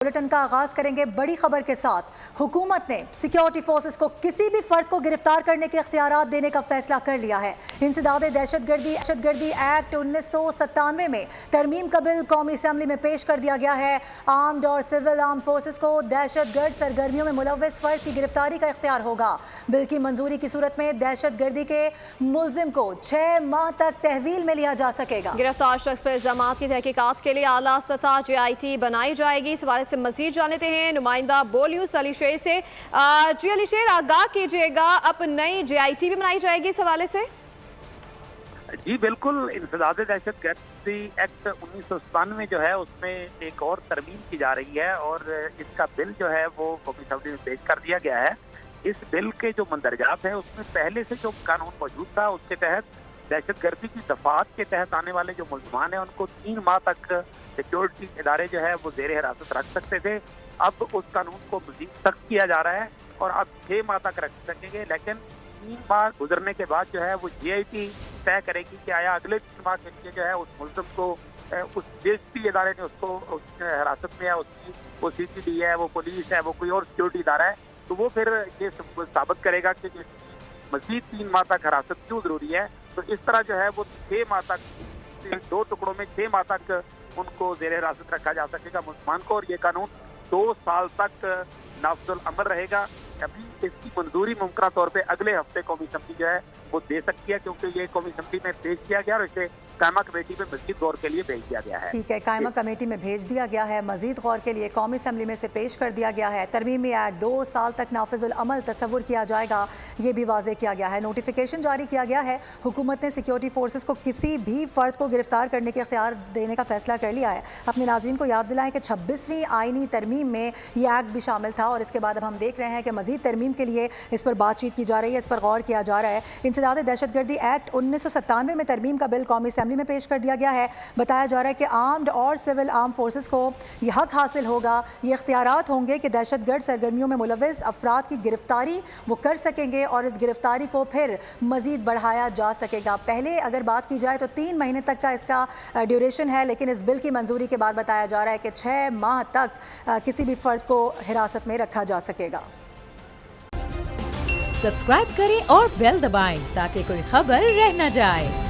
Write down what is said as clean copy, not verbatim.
Bulletin का आगाज करेंगे बड़ी खबर के साथ। हुकूमत ने सिक्योरिटी फोर्सेस को किसी भी फर्द को गिरफ्तार करने के इख्तियारात देने का फैसला कर लिया है। इंसदाद दहशतगर्दी एक्ट 1997 में तरमीम का बिल कौमी असम्बली में पेश कर दिया गया है। आर्म्ड और सिविल आर्म फोर्सेस को दहशतगर्द सरगर्मियों में मुलव्वस फर्द की गिरफ्तारी का इख्तियार होगा। बिल की मंजूरी की सूरत में दहशतगर्दी के मुलजिम को 6 माह तक तहवील में लिया जा सकेगा। गिरफ्तार शख्स पर इल्जामात की तहकीकात के लिए आला सतह JIT बनाई जाएगी। इस बारे से मजीद जानते हैं नुमाइंदा बोल न्यूज़ अली शेर से। जी अली शेर, आगाह कीजिएगा, अब नई JIT भी बनाई जाएगी इस हवाले से? जी बिल्कुल, इंसदाद दहशतगर्दी एक्ट 1997 जो है उसमें एक और तरमीम की जा रही है और इसका बिल जो है वो कौमी असम्बली में पेश कर दिया गया है। इस बिल के जो मंदरजात हैं उसमें पहले से जो कानून मौजूद था उसके तहत दहशतगर्दी की दफात के तहत आने वाले जो मुल्ज़मान हैं उनको 3 माह तक सिक्योरिटी इदारे जो है वो जेर हिरासत रख सकते थे। अब उस कानून को मजीद सख्त किया जा रहा है और अब 6 माह तक रख सकेंगे, लेकिन 3 माह गुजरने के बाद जो है वो JIT तय करेगी कि आया अगले 3 माह के लिए जो है उस मुल्ज़िम को उस जिस भी इदारे ने उसको हिरासत में है, उसकी वो CCD है, वो पुलिस है, वो कोई और सिक्योरिटी इदारा है, तो वो फिर ये साबित करेगा कि मजीद 3 माह तक हिरासत क्यों जरूरी है। तो इस तरह जो है वो 6 माह तक 2 टुकड़ों में 6 माह तक उनको जेर हिरासत रखा जा सकेगा मुल्ज़मान को, और ये कानून 2 साल तक नाफिजुल अमल रहेगा। अभी इसकी मंजूरी मुमकिन तौर पे अगले हफ्ते कौमी असम्बली जो है वो दे सकती है, क्योंकि ये कौमी असम्बली में पेश किया गया और इसे कायमा कमेटी में मजीद गौर के लिए भेज दिया गया है। ठीक है, कायमा कमेटी में भेज दिया गया है, मजीद गौर के लिए कौमी असम्बली में से पेश कर दिया गया है। तरमीमी एक्ट 2 साल तक नाफिजुल अमल तस्वुर किया जाएगा, ये भी वाज़ेह किया गया है। नोटिफिकेशन जारी किया गया है। हुकूमत ने सिक्योरिटी फोर्सेस को किसी भी फर्द को गिरफ्तार करने के इख्तियार देने का फैसला कर लिया है। अपने नाज़रीन को याद दिलाएं कि 26वीं आईनी तरमीम में यह एक्ट भी शामिल था और इसके बाद अब हम देख रहे हैं कि मजीद तरमीम के लिए इस पर बातचीत की जा रही है, इस पर गौर किया जा रहा है। इंसदाद दहशतगर्दी एक्ट 1997 में तरमीम का बिल कौमी असम्बली में पेश कर दिया गया है। बताया जा रहा है कि आर्म्ड और सिविल आर्म फोर्सेस को यह हक हासिल होगा, ये इख्तियारात होंगे कि दहशतगर्द सरगर्मियों में मुलव्वस अफराद की गिरफ्तारी वो कर सकेंगे और इस गिरफ्तारी को फिर मजीद बढ़ाया जा सकेगा। पहले अगर बात की जाए तो 3 महीने तक का इसका ड्यूरेशन है, लेकिन इस बिल की मंजूरी के बाद बताया जा रहा है कि 6 माह तक किसी भी फर्द को हिरासत में रखा जा सकेगा। सब्सक्राइब करें और बेल दबाएं ताकि कोई खबर रह न जाए।